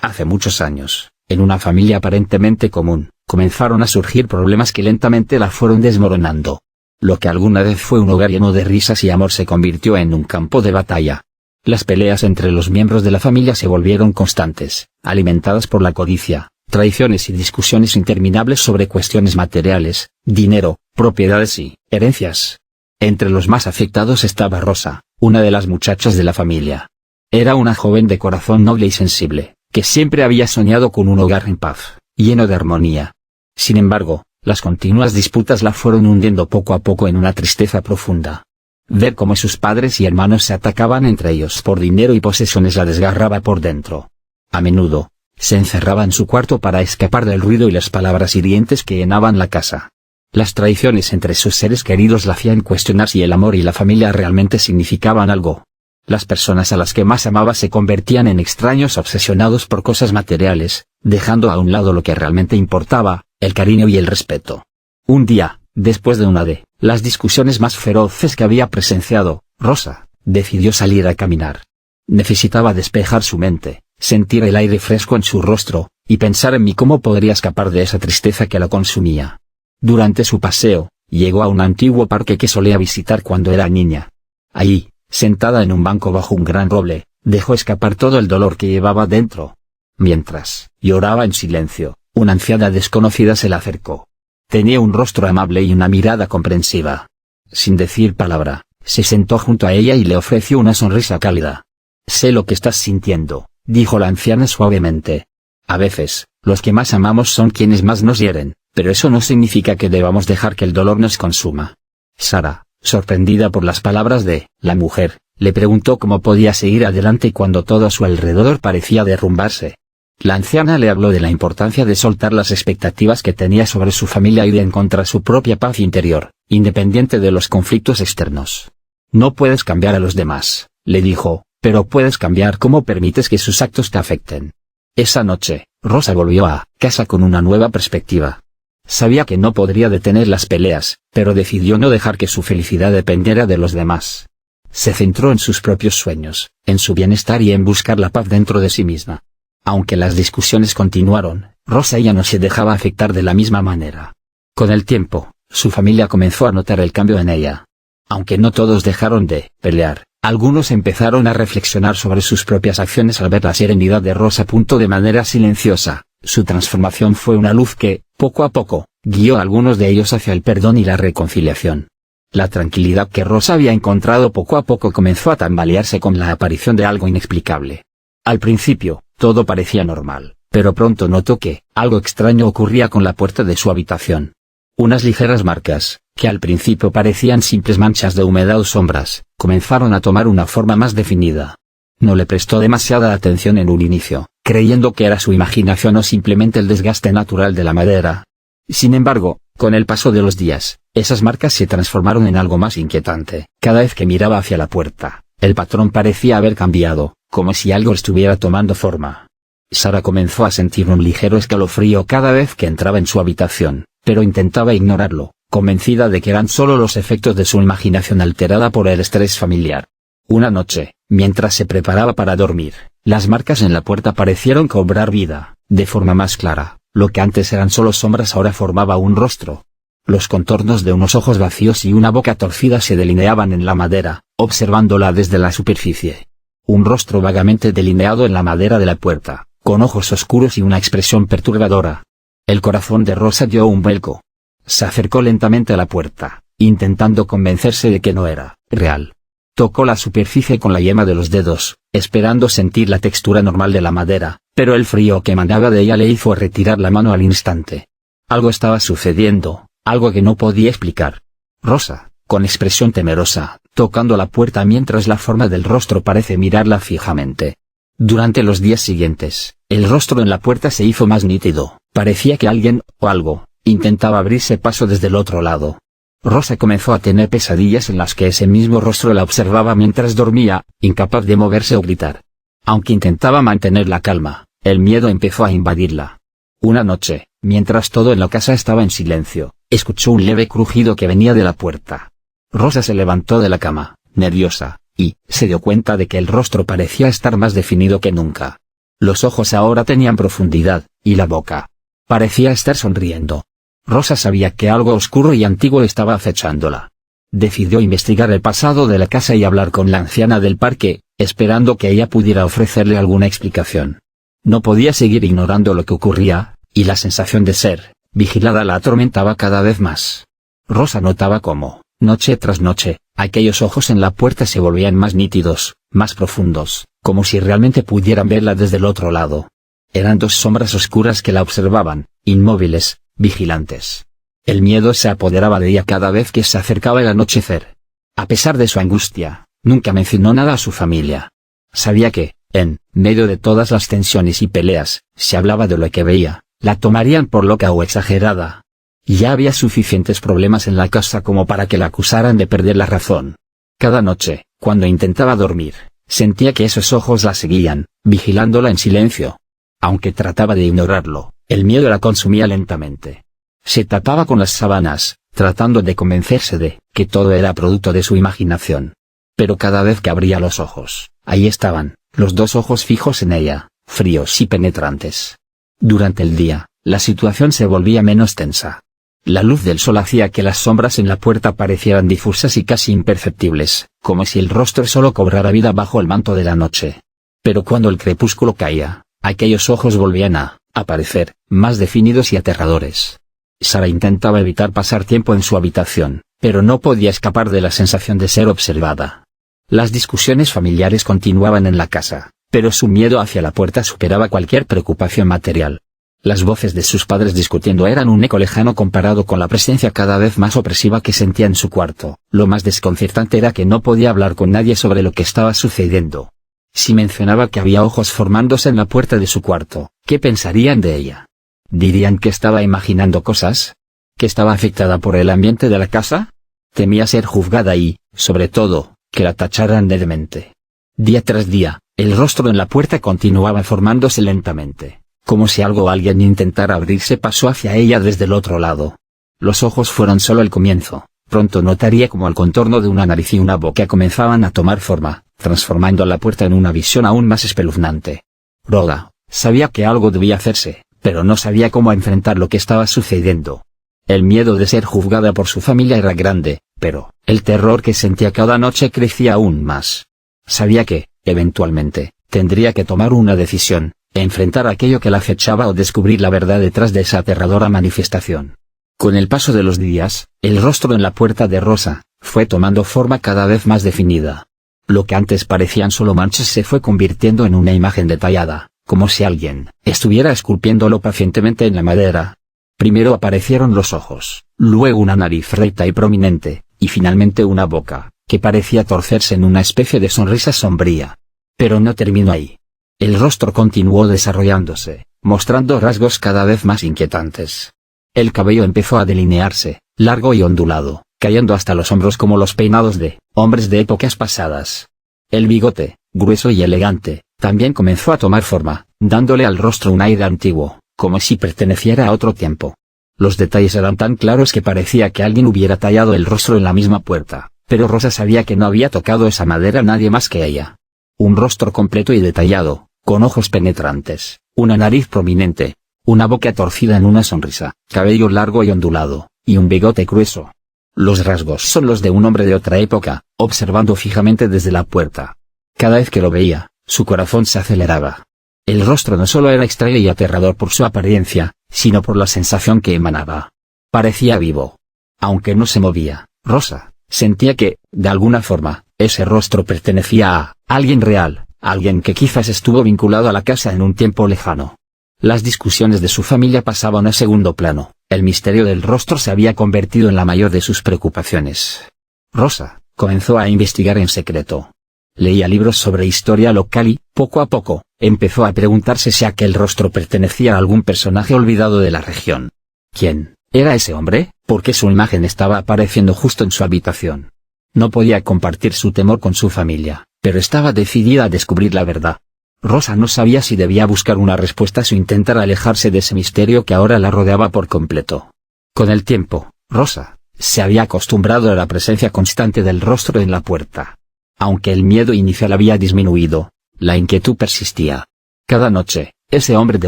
Hace muchos años, en una familia aparentemente común, comenzaron a surgir problemas que lentamente la fueron desmoronando. Lo que alguna vez fue un hogar lleno de risas y amor se convirtió en un campo de batalla. Las peleas entre los miembros de la familia se volvieron constantes, alimentadas por la codicia, traiciones y discusiones interminables sobre cuestiones materiales, dinero, propiedades y herencias. Entre los más afectados estaba Rosa, una de las muchachas de la familia. Era una joven de corazón noble y sensible, que siempre había soñado con un hogar en paz, lleno de armonía. Sin embargo, las continuas disputas la fueron hundiendo poco a poco en una tristeza profunda. Ver cómo sus padres y hermanos se atacaban entre ellos por dinero y posesiones la desgarraba por dentro. A menudo, se encerraba en su cuarto para escapar del ruido y las palabras hirientes que llenaban la casa. Las traiciones entre sus seres queridos la hacían cuestionar si el amor y la familia realmente significaban algo. Las personas a las que más amaba se convertían en extraños obsesionados por cosas materiales, dejando a un lado lo que realmente importaba, el cariño y el respeto. Un día, después de una de las discusiones más feroces que había presenciado, Rosa decidió salir a caminar. Necesitaba despejar su mente, sentir el aire fresco en su rostro, y pensar en cómo podría escapar de esa tristeza que la consumía. Durante su paseo, llegó a un antiguo parque que solía visitar cuando era niña. Allí, sentada en un banco bajo un gran roble, dejó escapar todo el dolor que llevaba dentro. Mientras lloraba en silencio, una anciana desconocida se le acercó. Tenía un rostro amable y una mirada comprensiva. Sin decir palabra, se sentó junto a ella y le ofreció una sonrisa cálida. «Sé lo que estás sintiendo», dijo la anciana suavemente. «A veces, los que más amamos son quienes más nos hieren, pero eso no significa que debamos dejar que el dolor nos consuma». Sara, sorprendida por las palabras de la mujer, le preguntó cómo podía seguir adelante cuando todo a su alrededor parecía derrumbarse. La anciana le habló de la importancia de soltar las expectativas que tenía sobre su familia y de encontrar su propia paz interior, independiente de los conflictos externos. «No puedes cambiar a los demás», le dijo, «pero puedes cambiar cómo permites que sus actos te afecten». Esa noche, Rosa volvió a casa con una nueva perspectiva. Sabía que no podría detener las peleas, pero decidió no dejar que su felicidad dependiera de los demás. Se centró en sus propios sueños, en su bienestar y en buscar la paz dentro de sí misma. Aunque las discusiones continuaron, Rosa ya no se dejaba afectar de la misma manera. Con el tiempo, su familia comenzó a notar el cambio en ella. Aunque no todos dejaron de pelear, algunos empezaron a reflexionar sobre sus propias acciones al ver la serenidad de Rosa. De manera silenciosa, su transformación fue una luz que, poco a poco, guió a algunos de ellos hacia el perdón y la reconciliación. La tranquilidad que Rosa había encontrado poco a poco comenzó a tambalearse con la aparición de algo inexplicable. Al principio, todo parecía normal, pero pronto notó que algo extraño ocurría con la puerta de su habitación. Unas ligeras marcas, que al principio parecían simples manchas de humedad o sombras, comenzaron a tomar una forma más definida. No le prestó demasiada atención en un inicio, creyendo que era su imaginación o simplemente el desgaste natural de la madera. Sin embargo, con el paso de los días, esas marcas se transformaron en algo más inquietante. Cada vez que miraba hacia la puerta, el patrón parecía haber cambiado, como si algo estuviera tomando forma. Sara comenzó a sentir un ligero escalofrío cada vez que entraba en su habitación, pero intentaba ignorarlo, convencida de que eran solo los efectos de su imaginación alterada por el estrés familiar. Una noche, mientras se preparaba para dormir, las marcas en la puerta parecieron cobrar vida, de forma más clara. Lo que antes eran solo sombras ahora formaba un rostro. Los contornos de unos ojos vacíos y una boca torcida se delineaban en la madera, observándola desde la superficie. Un rostro vagamente delineado en la madera de la puerta, con ojos oscuros y una expresión perturbadora. El corazón de Rosa dio un vuelco. Se acercó lentamente a la puerta, intentando convencerse de que no era real. Tocó la superficie con la yema de los dedos, esperando sentir la textura normal de la madera, pero el frío que emanaba de ella le hizo retirar la mano al instante. Algo estaba sucediendo, algo que no podía explicar. Rosa, con expresión temerosa, tocando la puerta mientras la forma del rostro parece mirarla fijamente. Durante los días siguientes, el rostro en la puerta se hizo más nítido, parecía que alguien, o algo, intentaba abrirse paso desde el otro lado. Rosa comenzó a tener pesadillas en las que ese mismo rostro la observaba mientras dormía, incapaz de moverse o gritar. Aunque intentaba mantener la calma, el miedo empezó a invadirla. Una noche, mientras todo en la casa estaba en silencio, escuchó un leve crujido que venía de la puerta. Rosa se levantó de la cama, nerviosa, y se dio cuenta de que el rostro parecía estar más definido que nunca. Los ojos ahora tenían profundidad, y la boca parecía estar sonriendo. Rosa sabía que algo oscuro y antiguo estaba acechándola. Decidió investigar el pasado de la casa y hablar con la anciana del parque, esperando que ella pudiera ofrecerle alguna explicación. No podía seguir ignorando lo que ocurría, y la sensación de ser vigilada la atormentaba cada vez más. Rosa notaba cómo, noche tras noche, aquellos ojos en la puerta se volvían más nítidos, más profundos, como si realmente pudieran verla desde el otro lado. Eran dos sombras oscuras que la observaban, inmóviles, vigilantes. El miedo se apoderaba de ella cada vez que se acercaba el anochecer. A pesar de su angustia, nunca mencionó nada a su familia. Sabía que, en medio de todas las tensiones y peleas, si hablaba de lo que veía, la tomarían por loca o exagerada. Ya había suficientes problemas en la casa como para que la acusaran de perder la razón. Cada noche, cuando intentaba dormir, sentía que esos ojos la seguían, vigilándola en silencio. Aunque trataba de ignorarlo, el miedo la consumía lentamente. Se tapaba con las sábanas, tratando de convencerse de que todo era producto de su imaginación. Pero cada vez que abría los ojos, ahí estaban, los dos ojos fijos en ella, fríos y penetrantes. Durante el día, la situación se volvía menos tensa. La luz del sol hacía que las sombras en la puerta parecieran difusas y casi imperceptibles, como si el rostro solo cobrara vida bajo el manto de la noche. Pero cuando el crepúsculo caía, aquellos ojos volvían a aparecer, más definidos y aterradores. Sara intentaba evitar pasar tiempo en su habitación, pero no podía escapar de la sensación de ser observada. Las discusiones familiares continuaban en la casa, pero su miedo hacia la puerta superaba cualquier preocupación material. Las voces de sus padres discutiendo eran un eco lejano comparado con la presencia cada vez más opresiva que sentía en su cuarto. Lo más desconcertante era que no podía hablar con nadie sobre lo que estaba sucediendo. Si mencionaba que había ojos formándose en la puerta de su cuarto, ¿qué pensarían de ella? ¿Dirían que estaba imaginando cosas? ¿Que estaba afectada por el ambiente de la casa? Temía ser juzgada y, sobre todo, que la tacharan de demente. Día tras día, el rostro en la puerta continuaba formándose lentamente, como si algo o alguien intentara abrirse paso hacia ella desde el otro lado. Los ojos fueron solo el comienzo. Pronto notaría como el contorno de una nariz y una boca comenzaban a tomar forma, transformando la puerta en una visión aún más espeluznante. Rosa sabía que algo debía hacerse, pero no sabía cómo enfrentar lo que estaba sucediendo. El miedo de ser juzgada por su familia era grande, pero el terror que sentía cada noche crecía aún más. Sabía que, eventualmente, tendría que tomar una decisión, enfrentar aquello que la acechaba o descubrir la verdad detrás de esa aterradora manifestación. Con el paso de los días, el rostro en la puerta de Rosa fue tomando forma cada vez más definida. Lo que antes parecían solo manchas se fue convirtiendo en una imagen detallada, como si alguien estuviera esculpiéndolo pacientemente en la madera. Primero aparecieron los ojos, luego una nariz recta y prominente, y finalmente una boca, que parecía torcerse en una especie de sonrisa sombría. Pero no terminó ahí. El rostro continuó desarrollándose, mostrando rasgos cada vez más inquietantes. El cabello empezó a delinearse, largo y ondulado, cayendo hasta los hombros como los peinados de hombres de épocas pasadas. El bigote, grueso y elegante, también comenzó a tomar forma, dándole al rostro un aire antiguo, como si perteneciera a otro tiempo. Los detalles eran tan claros que parecía que alguien hubiera tallado el rostro en la misma puerta, pero Rosa sabía que no había tocado esa madera nadie más que ella. Un rostro completo y detallado, con ojos penetrantes, una nariz prominente, una boca torcida en una sonrisa, cabello largo y ondulado, y un bigote grueso. Los rasgos son los de un hombre de otra época, observando fijamente desde la puerta. Cada vez que lo veía, su corazón se aceleraba. El rostro no solo era extraño y aterrador por su apariencia, sino por la sensación que emanaba. Parecía vivo. Aunque no se movía, Rosa sentía que, de alguna forma, ese rostro pertenecía a alguien real, alguien que quizás estuvo vinculado a la casa en un tiempo lejano. Las discusiones de su familia pasaban a segundo plano, el misterio del rostro se había convertido en la mayor de sus preocupaciones. Rosa comenzó a investigar en secreto. Leía libros sobre historia local y, poco a poco, empezó a preguntarse si aquel rostro pertenecía a algún personaje olvidado de la región. ¿Quién era ese hombre? ¿Por qué su imagen estaba apareciendo justo en su habitación? No podía compartir su temor con su familia, pero estaba decidida a descubrir la verdad. Rosa no sabía si debía buscar una respuesta o intentar alejarse de ese misterio que ahora la rodeaba por completo. Con el tiempo, Rosa se había acostumbrado a la presencia constante del rostro en la puerta. Aunque el miedo inicial había disminuido, la inquietud persistía. Cada noche, ese hombre de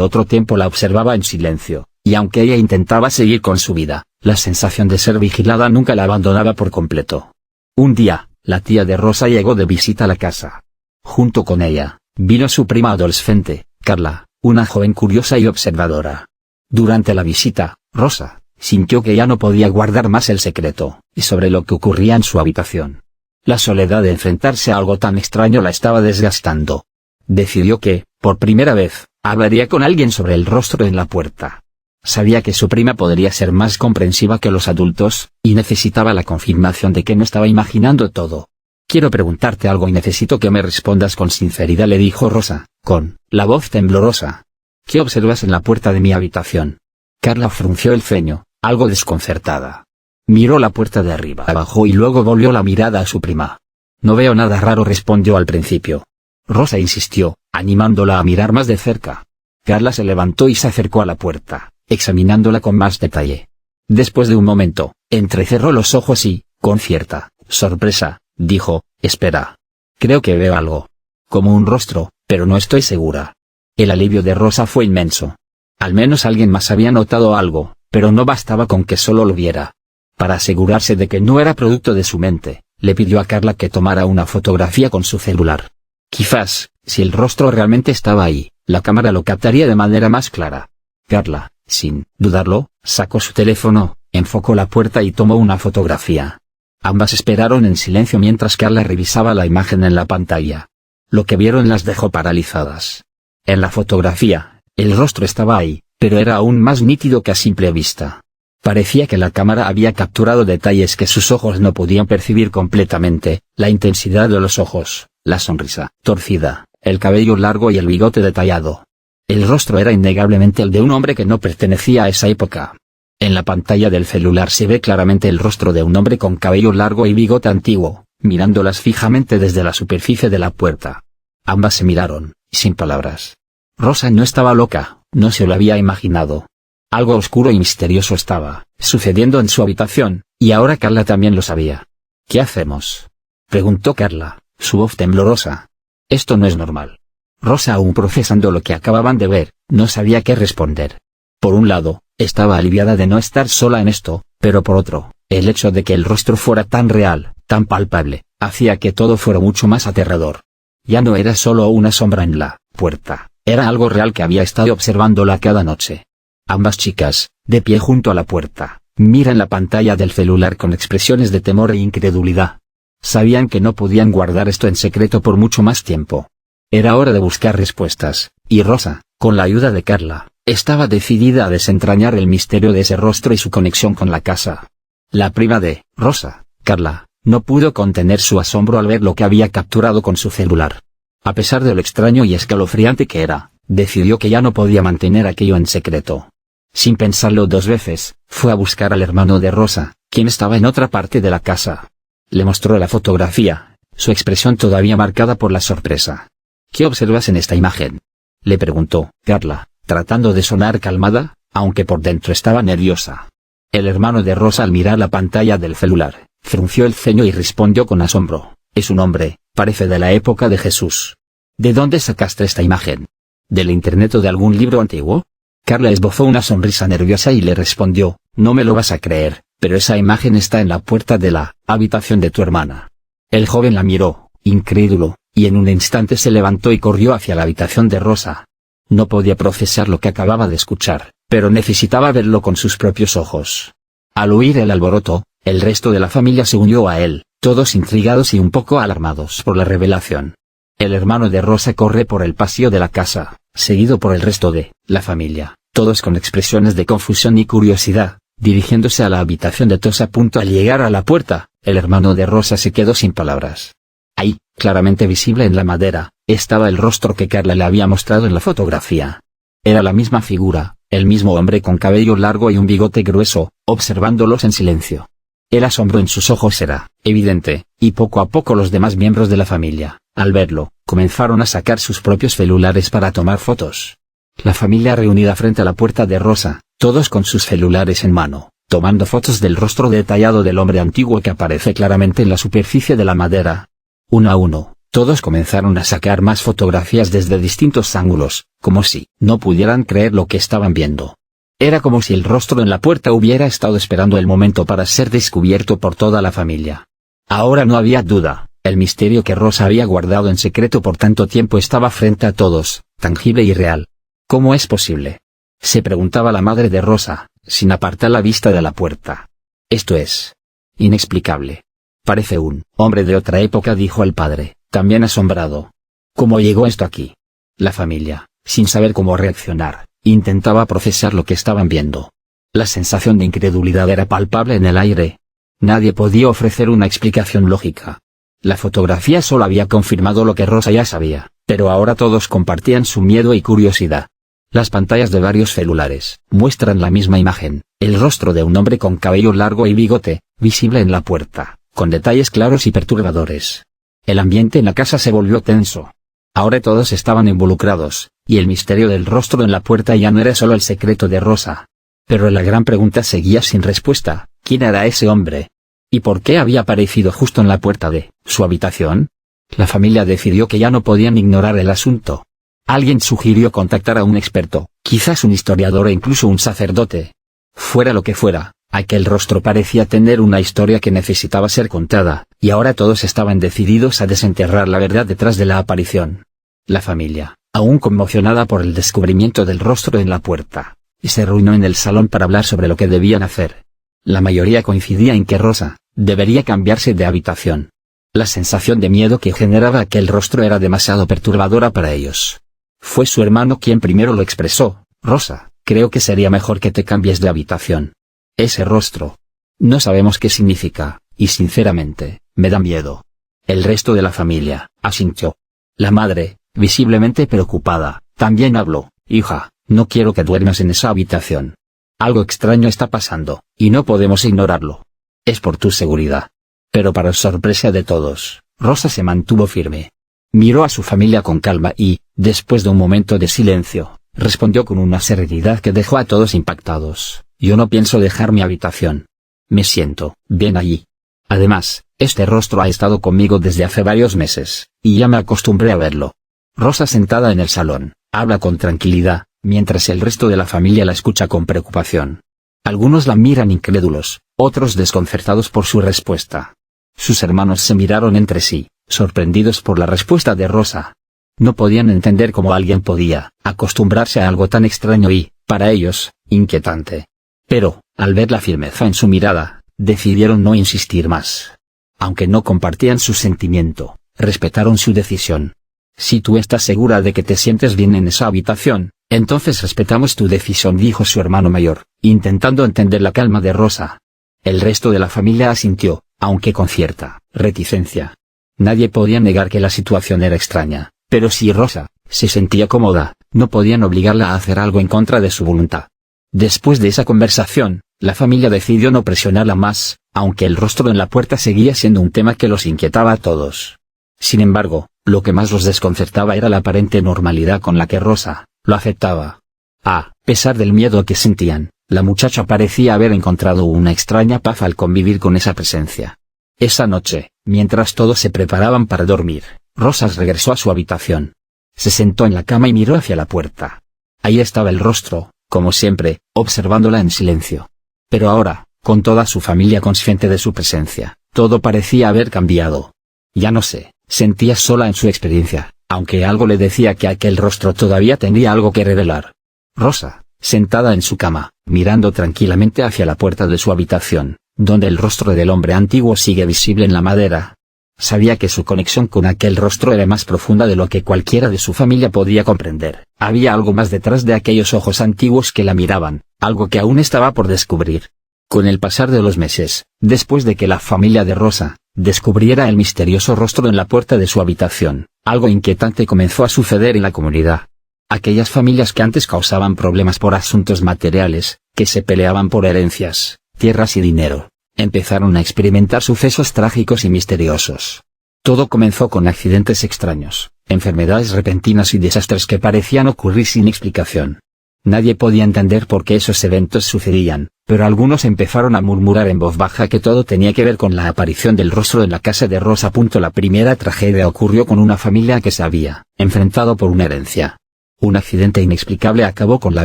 otro tiempo la observaba en silencio, y aunque ella intentaba seguir con su vida, la sensación de ser vigilada nunca la abandonaba por completo. Un día, la tía de Rosa llegó de visita a la casa. Junto con ella, vino su prima adolescente, Carla, una joven curiosa y observadora. Durante la visita, Rosa sintió que ya no podía guardar más el secreto sobre lo que ocurría en su habitación. La soledad de enfrentarse a algo tan extraño la estaba desgastando. Decidió que, por primera vez, hablaría con alguien sobre el rostro en la puerta. Sabía que su prima podría ser más comprensiva que los adultos, y necesitaba la confirmación de que no estaba imaginando todo. «Quiero preguntarte algo y necesito que me respondas con sinceridad», le dijo Rosa, con la voz temblorosa. «¿Qué observas en la puerta de mi habitación?» Carla frunció el ceño, algo desconcertada. Miró la puerta de arriba abajo y luego volvió la mirada a su prima. «No veo nada raro», respondió al principio. Rosa insistió, animándola a mirar más de cerca. Carla se levantó y se acercó a la puerta, examinándola con más detalle. Después de un momento, entrecerró los ojos y, con cierta sorpresa, dijo: «Espera. Creo que veo algo. Como un rostro, pero no estoy segura». El alivio de Rosa fue inmenso. Al menos alguien más había notado algo, pero no bastaba con que solo lo viera. Para asegurarse de que no era producto de su mente, le pidió a Carla que tomara una fotografía con su celular. Quizás, si el rostro realmente estaba ahí, la cámara lo captaría de manera más clara. Carla, sin dudarlo, sacó su teléfono, enfocó la puerta y tomó una fotografía. Ambas esperaron en silencio mientras Carla revisaba la imagen en la pantalla. Lo que vieron las dejó paralizadas. En la fotografía, el rostro estaba ahí, pero era aún más nítido que a simple vista. Parecía que la cámara había capturado detalles que sus ojos no podían percibir completamente: la intensidad de los ojos, la sonrisa torcida, el cabello largo y el bigote detallado. El rostro era innegablemente el de un hombre que no pertenecía a esa época. En la pantalla del celular se ve claramente el rostro de un hombre con cabello largo y bigote antiguo, mirándolas fijamente desde la superficie de la puerta. Ambas se miraron, sin palabras. Rosa no estaba loca, no se lo había imaginado. Algo oscuro y misterioso estaba sucediendo en su habitación, y ahora Carla también lo sabía. «¿Qué hacemos?», preguntó Carla, su voz temblorosa. «Esto no es normal». Rosa, aún procesando lo que acababan de ver, no sabía qué responder. Por un lado, estaba aliviada de no estar sola en esto, pero por otro, el hecho de que el rostro fuera tan real, tan palpable, hacía que todo fuera mucho más aterrador. Ya no era solo una sombra en la puerta, era algo real que había estado observándola cada noche. Ambas chicas, de pie junto a la puerta, miran la pantalla del celular con expresiones de temor e incredulidad. Sabían que no podían guardar esto en secreto por mucho más tiempo. Era hora de buscar respuestas, y Rosa, con la ayuda de Carla, estaba decidida a desentrañar el misterio de ese rostro y su conexión con la casa. La prima de Rosa, Carla, no pudo contener su asombro al ver lo que había capturado con su celular. A pesar de lo extraño y escalofriante que era, decidió que ya no podía mantener aquello en secreto. Sin pensarlo dos veces, fue a buscar al hermano de Rosa, quien estaba en otra parte de la casa. Le mostró la fotografía, su expresión todavía marcada por la sorpresa. «¿Qué observas en esta imagen?», le preguntó Carla, tratando de sonar calmada, aunque por dentro estaba nerviosa. El hermano de Rosa, al mirar la pantalla del celular, frunció el ceño y respondió con asombro: «Es un hombre, parece de la época de Jesús». «¿De dónde sacaste esta imagen? ¿Del internet o de algún libro antiguo?». Carla esbozó una sonrisa nerviosa y le respondió: «No me lo vas a creer, pero esa imagen está en la puerta de la habitación de tu hermana». El joven la miró, incrédulo, y en un instante se levantó y corrió hacia la habitación de Rosa. No podía procesar lo que acababa de escuchar, pero necesitaba verlo con sus propios ojos. Al oír el alboroto, el resto de la familia se unió a él, todos intrigados y un poco alarmados por la revelación. El hermano de Rosa corre por el pasillo de la casa, seguido por el resto de la familia, todos con expresiones de confusión y curiosidad, dirigiéndose a la habitación de todos. Al llegar a la puerta, el hermano de Rosa se quedó sin palabras. Ahí, claramente visible en la madera, estaba el rostro que Carla le había mostrado en la fotografía. Era la misma figura, el mismo hombre con cabello largo y un bigote grueso, observándolos en silencio. El asombro en sus ojos era evidente, y poco a poco los demás miembros de la familia, al verlo, comenzaron a sacar sus propios celulares para tomar fotos. La familia reunida frente a la puerta de Rosa, todos con sus celulares en mano, tomando fotos del rostro detallado del hombre antiguo que aparece claramente en la superficie de la madera. Uno a uno, Todos comenzaron a sacar más fotografías desde distintos ángulos, como si no pudieran creer lo que estaban viendo. Era como si el rostro en la puerta hubiera estado esperando el momento para ser descubierto por toda la familia. Ahora no había duda, el misterio que Rosa había guardado en secreto por tanto tiempo estaba frente a todos, tangible y real. ¿Cómo es posible?, se preguntaba la madre de Rosa, sin apartar la vista de la puerta. Esto es inexplicable. Parece un hombre de otra época, dijo el padre, también asombrado. ¿Cómo llegó esto aquí? La familia, sin saber cómo reaccionar, intentaba procesar lo que estaban viendo. La sensación de incredulidad era palpable en el aire. Nadie podía ofrecer una explicación lógica. La fotografía solo había confirmado lo que Rosa ya sabía, pero ahora todos compartían su miedo y curiosidad. Las pantallas de varios celulares muestran la misma imagen, el rostro de un hombre con cabello largo y bigote, visible en la puerta, con detalles claros y perturbadores. El ambiente en la casa se volvió tenso. Ahora todos estaban involucrados, y el misterio del rostro en la puerta ya no era solo el secreto de Rosa. Pero la gran pregunta seguía sin respuesta: ¿quién era ese hombre? ¿Y por qué había aparecido justo en la puerta de su habitación? La familia decidió que ya no podían ignorar el asunto. Alguien sugirió contactar a un experto, quizás un historiador e incluso un sacerdote. Fuera lo que fuera, aquel rostro parecía tener una historia que necesitaba ser contada, y ahora todos estaban decididos a desenterrar la verdad detrás de la aparición. La familia, aún conmocionada por el descubrimiento del rostro en la puerta, se reunió en el salón para hablar sobre lo que debían hacer. La mayoría coincidía en que Rosa debería cambiarse de habitación. La sensación de miedo que generaba aquel rostro era demasiado perturbadora para ellos. Fue su hermano quien primero lo expresó: Rosa, creo que sería mejor que te cambies de habitación. Ese rostro. No sabemos qué significa, y sinceramente, me da miedo. El resto de la familia asintió. La madre, visiblemente preocupada, también habló: hija, no quiero que duermas en esa habitación. Algo extraño está pasando, y no podemos ignorarlo. Es por tu seguridad. Pero para sorpresa de todos, Rosa se mantuvo firme. Miró a su familia con calma y, después de un momento de silencio, respondió con una serenidad que dejó a todos impactados: yo no pienso dejar mi habitación. Me siento bien allí. Además, este rostro ha estado conmigo desde hace varios meses, y ya me acostumbré a verlo. Rosa, sentada en el salón, habla con tranquilidad, mientras el resto de la familia la escucha con preocupación. Algunos la miran incrédulos, otros desconcertados por su respuesta. Sus hermanos se miraron entre sí, sorprendidos por la respuesta de Rosa. No podían entender cómo alguien podía acostumbrarse a algo tan extraño y, para ellos, inquietante. Pero, al ver la firmeza en su mirada, decidieron no insistir más. Aunque no compartían su sentimiento, respetaron su decisión. Si tú estás segura de que te sientes bien en esa habitación, entonces respetamos tu decisión, dijo su hermano mayor, intentando entender la calma de Rosa. El resto de la familia asintió, aunque con cierta reticencia. Nadie podía negar que la situación era extraña, pero si Rosa se sentía cómoda, no podían obligarla a hacer algo en contra de su voluntad. Después de esa conversación, la familia decidió no presionarla más, aunque el rostro en la puerta seguía siendo un tema que los inquietaba a todos. Sin embargo, lo que más los desconcertaba era la aparente normalidad con la que Rosa lo aceptaba. A pesar del miedo que sentían, la muchacha parecía haber encontrado una extraña paz al convivir con esa presencia. Esa noche, mientras todos se preparaban para dormir, Rosa regresó a su habitación. Se sentó en la cama y miró hacia la puerta. Ahí estaba el rostro, como siempre, observándola en silencio. Pero ahora, con toda su familia consciente de su presencia, todo parecía haber cambiado. Ya no se sentía sola en su experiencia, aunque algo le decía que aquel rostro todavía tendría algo que revelar. Rosa, sentada en su cama, mirando tranquilamente hacia la puerta de su habitación, donde el rostro del hombre antiguo sigue visible en la madera. Sabía que su conexión con aquel rostro era más profunda de lo que cualquiera de su familia podía comprender. Había algo más detrás de aquellos ojos antiguos que la miraban, algo que aún estaba por descubrir. Con el pasar de los meses, después de que la familia de Rosa descubriera el misterioso rostro en la puerta de su habitación, algo inquietante comenzó a suceder en la comunidad. Aquellas familias que antes causaban problemas por asuntos materiales, que se peleaban por herencias, tierras y dinero, empezaron a experimentar sucesos trágicos y misteriosos. Todo comenzó con accidentes extraños, enfermedades repentinas y desastres que parecían ocurrir sin explicación. Nadie podía entender por qué esos eventos sucedían, pero algunos empezaron a murmurar en voz baja que todo tenía que ver con la aparición del rostro en la casa de Rosa. La primera tragedia ocurrió con una familia que se había enfrentado por una herencia. Un accidente inexplicable acabó con la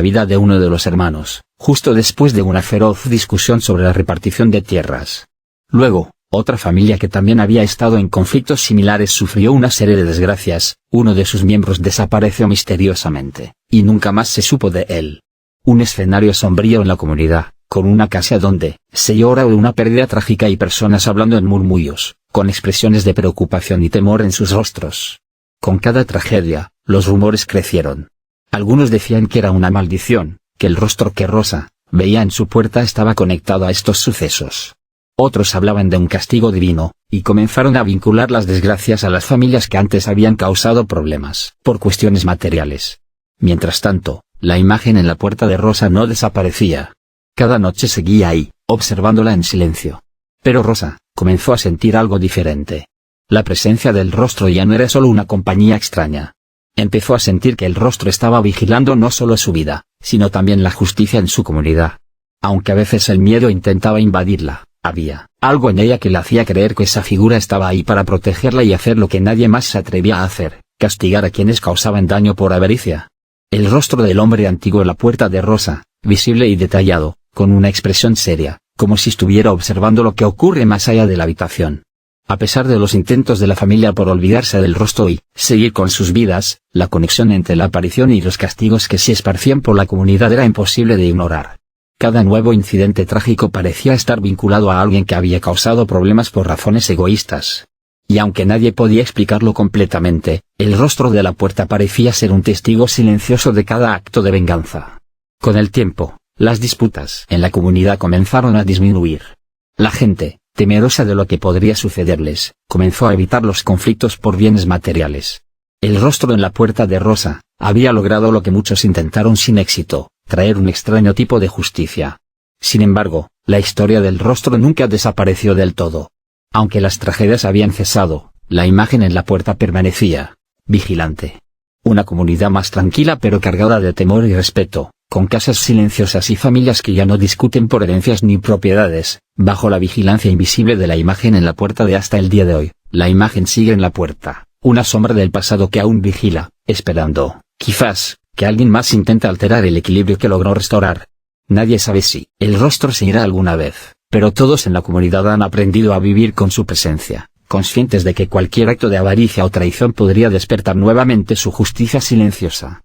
vida de uno de los hermanos, justo después de una feroz discusión sobre la repartición de tierras. Luego, otra familia que también había estado en conflictos similares sufrió una serie de desgracias. Uno de sus miembros desapareció misteriosamente, y nunca más se supo de él. Un escenario sombrío en la comunidad, con una casa donde se llora una pérdida trágica y personas hablando en murmullos, con expresiones de preocupación y temor en sus rostros. Con cada tragedia, los rumores crecieron. Algunos decían que era una maldición, que el rostro que Rosa veía en su puerta estaba conectado a estos sucesos. Otros hablaban de un castigo divino, y comenzaron a vincular las desgracias a las familias que antes habían causado problemas por cuestiones materiales. Mientras tanto, la imagen en la puerta de Rosa no desaparecía. Cada noche seguía ahí, observándola en silencio. Pero Rosa comenzó a sentir algo diferente. La presencia del rostro ya no era solo una compañía extraña. Empezó a sentir que el rostro estaba vigilando no solo su vida, sino también la justicia en su comunidad. Aunque a veces el miedo intentaba invadirla, había algo en ella que le hacía creer que esa figura estaba ahí para protegerla y hacer lo que nadie más se atrevía a hacer, castigar a quienes causaban daño por avaricia. El rostro del hombre antiguo en la puerta de Rosa, visible y detallado, con una expresión seria, como si estuviera observando lo que ocurre más allá de la habitación. A pesar de los intentos de la familia por olvidarse del rostro y seguir con sus vidas, la conexión entre la aparición y los castigos que se esparcían por la comunidad era imposible de ignorar. Cada nuevo incidente trágico parecía estar vinculado a alguien que había causado problemas por razones egoístas. Y aunque nadie podía explicarlo completamente, el rostro de la puerta parecía ser un testigo silencioso de cada acto de venganza. Con el tiempo, las disputas en la comunidad comenzaron a disminuir. La gente, temerosa de lo que podría sucederles, comenzó a evitar los conflictos por bienes materiales. El rostro en la puerta de Rosa había logrado lo que muchos intentaron sin éxito, traer un extraño tipo de justicia. Sin embargo, la historia del rostro nunca desapareció del todo. Aunque las tragedias habían cesado, la imagen en la puerta permanecía vigilante. Una comunidad más tranquila pero cargada de temor y respeto, con casas silenciosas y familias que ya no discuten por herencias ni propiedades, bajo la vigilancia invisible de la imagen en la puerta de hasta el día de hoy. La imagen sigue en la puerta, una sombra del pasado que aún vigila, esperando, quizás, que alguien más intente alterar el equilibrio que logró restaurar. Nadie sabe si el rostro se irá alguna vez, pero todos en la comunidad han aprendido a vivir con su presencia, conscientes de que cualquier acto de avaricia o traición podría despertar nuevamente su justicia silenciosa.